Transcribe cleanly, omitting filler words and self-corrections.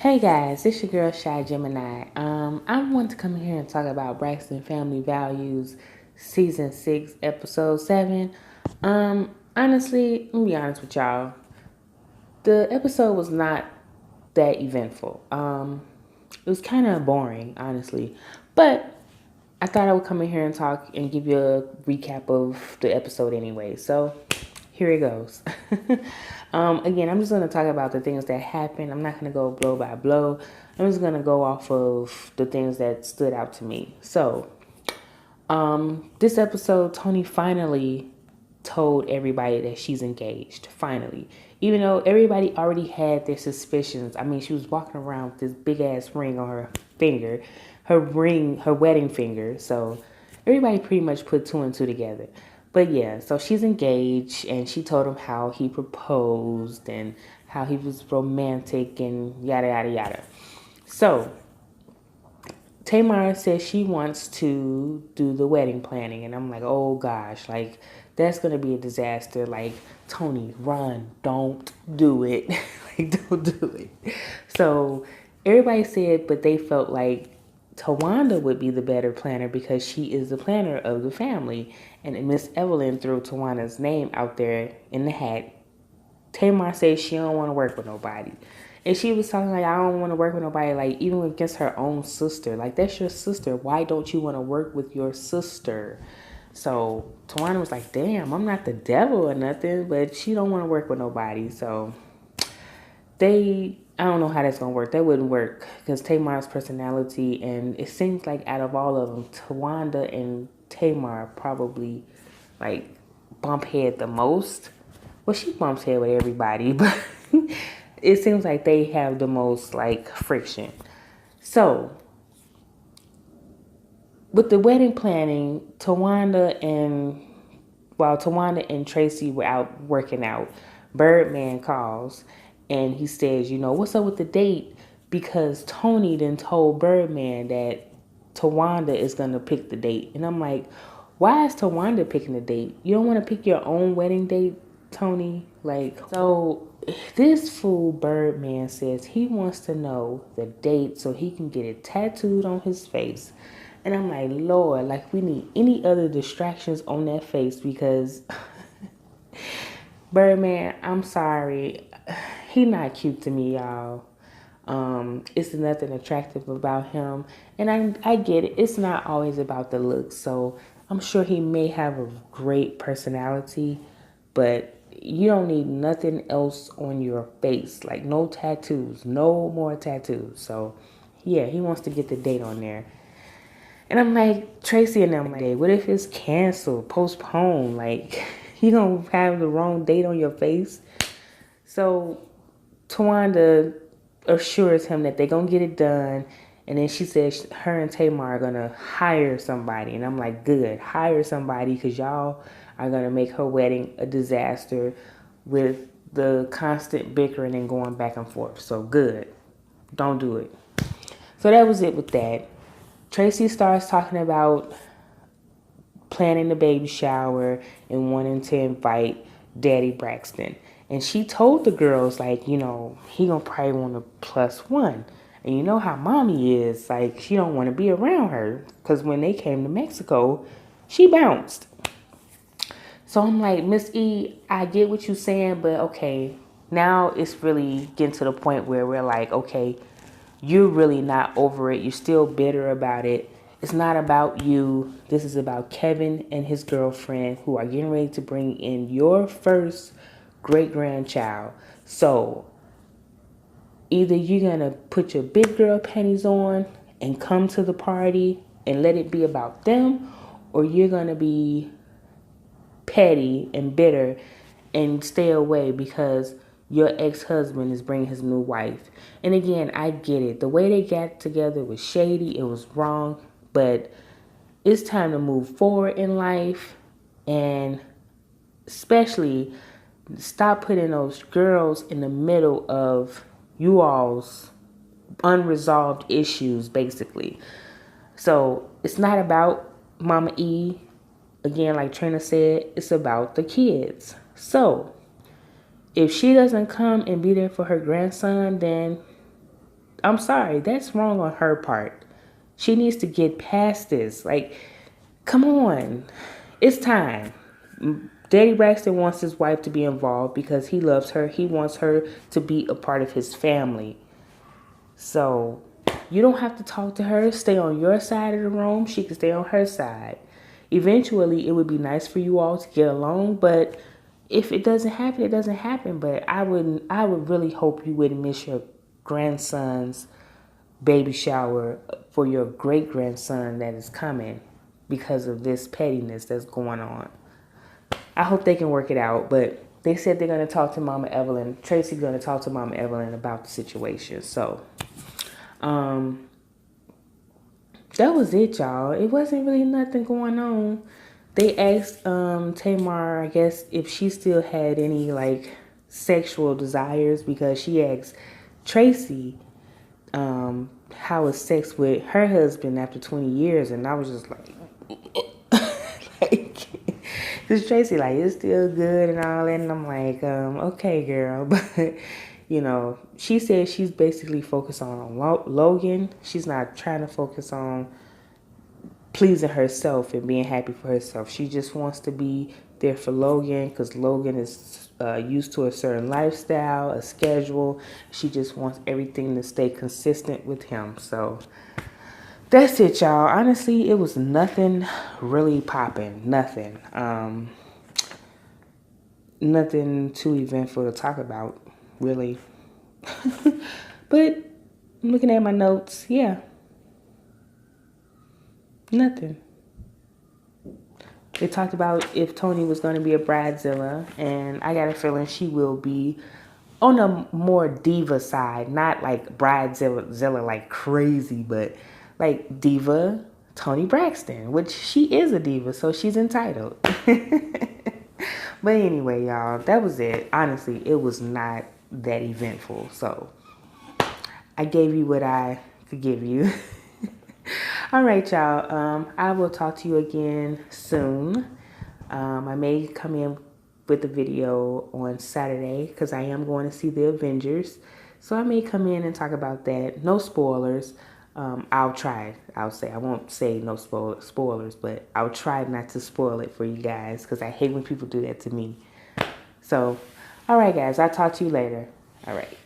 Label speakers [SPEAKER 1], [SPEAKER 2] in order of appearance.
[SPEAKER 1] Hey guys, it's your girl Shy Gemini. I want to come here and talk about Braxton Family Values, Season 6, Episode 7. Honestly, let me be honest with y'all. The episode was not that eventful. It was kind of boring, honestly. But I thought I would come in here and talk and give you a recap of the episode anyway. So here it goes. Again, I'm just going to talk about the things that happened. I'm not going to go blow by blow. I'm just going to go off of the things that stood out to me. So, this episode, Tony finally told everybody that she's engaged. Finally. Even though everybody already had their suspicions. I mean, she was walking around with this big ass ring on her finger. Her wedding finger. So, everybody pretty much put two and two together. But yeah, so she's engaged and she told him how he proposed and how he was romantic and yada, yada, yada. So Tamara says she wants to do the wedding planning. And I'm like, oh gosh, like that's going to be a disaster. Like, Tony, run, don't do it. Like, don't do it. So everybody said, but they felt like Tawanda would be the better planner because she is the planner of the family. And Miss Evelyn threw Tawanda's name out there in the hat. Tamar says she don't want to work with nobody. And she was talking like, I don't want to work with nobody, like even against her own sister. Like, that's your sister. Why don't you want to work with your sister? So Tawana was like, damn, I'm not the devil or nothing, but she don't want to work with nobody. So I don't know how that's going to work. That wouldn't work because Tamar's personality, and it seems like out of all of them, Tawanda and Tamar probably like bump head the most. Well, she bumps head with everybody, but it seems like they have the most like friction. So with the wedding planning, Tawanda and Tracy were out working out, Birdman calls and he says, what's up with the date? Because Tony then told Birdman that Tawanda is going to pick the date. And I'm like, why is Tawanda picking the date? You don't want to pick your own wedding date, Tony? Like, so this fool Birdman says he wants to know the date so he can get it tattooed on his face. And I'm like, Lord, like we need any other distractions on that face because Birdman, I'm sorry, he not cute to me, y'all. It's nothing attractive about him. And I get it. It's not always about the looks. So I'm sure he may have a great personality, but you don't need nothing else on your face. Like no tattoos, no more tattoos. So yeah, he wants to get the date on there. And I'm like, Tracy and them like, what if it's canceled, postponed? Like, you gonna have the wrong date on your face? So Tawanda assures him that they're gonna get it done. And then she says her and Tamar are gonna hire somebody. And I'm like, good, hire somebody because y'all are gonna make her wedding a disaster with the constant bickering and going back and forth. So good, don't do it. So that was it with that. Tracy starts talking about planning the baby shower and wanting to invite Daddy Braxton. And she told the girls, like, he gonna probably want a +1. And you know how mommy is. Like, she don't want to be around her. Because when they came to Mexico, she bounced. So I'm like, Miss E, I get what you're saying, but okay. Now it's really getting to the point where we're like, okay, you're really not over it. You're still bitter about it. It's not about you. This is about Kevin and his girlfriend who are getting ready to bring in your first great-grandchild. So either you're going to put your big girl panties on and come to the party and let it be about them, or you're going to be petty and bitter and stay away because your ex-husband is bringing his new wife. And again, I get it. The way they got together was shady. It was wrong. But it's time to move forward in life. And especially stop putting those girls in the middle of you all's unresolved issues, basically. So it's not about Mama E. Again, like Trina said, it's about the kids. So if she doesn't come and be there for her grandson, then I'm sorry, that's wrong on her part. She needs to get past this. Like, come on. It's time. Daddy Braxton wants his wife to be involved because he loves her. He wants her to be a part of his family. So you don't have to talk to her. Stay on your side of the room. She can stay on her side. Eventually, it would be nice for you all to get along, but if it doesn't happen, it doesn't happen. But I would really hope you wouldn't miss your grandson's baby shower for your great grandson that is coming because of this pettiness that's going on. I hope they can work it out, but they said they're going to talk to Mama Evelyn. Tracy's going to talk to Mama Evelyn about the situation. So, that was it, y'all. It wasn't really nothing going on. They asked Tamar, I guess, if she still had any like sexual desires because she asked Tracy how was sex with her husband after 20 years, and I was just like, like, because Tracy like it's still good and all that, and I'm like, okay, girl, but you know, she said she's basically focused on Logan. She's not trying to focus on pleasing herself and being happy for herself. She just wants to be there for Logan because Logan is used to a certain lifestyle, a schedule. She just wants everything to stay consistent with him. So that's it, y'all. Honestly, it was nothing really popping. Nothing. Nothing too eventful to talk about, really. But I'm looking at my notes. Yeah. Nothing. They talked about if Tony was going to be a bridezilla, and I got a feeling she will be on a more diva side, not like bridezilla like crazy, but like diva Tony Braxton, which she is a diva, so she's entitled. But anyway, y'all, that was it. Honestly, it was not that eventful, so I gave you what I could give you. All right, y'all. I will talk to you again soon. I may come in with a video on Saturday because I am going to see the Avengers. So I may come in and talk about that. No spoilers. I'll try. I'll say. I won't say no spoilers, but I'll try not to spoil it for you guys because I hate when people do that to me. So, all right, guys. I'll talk to you later. All right.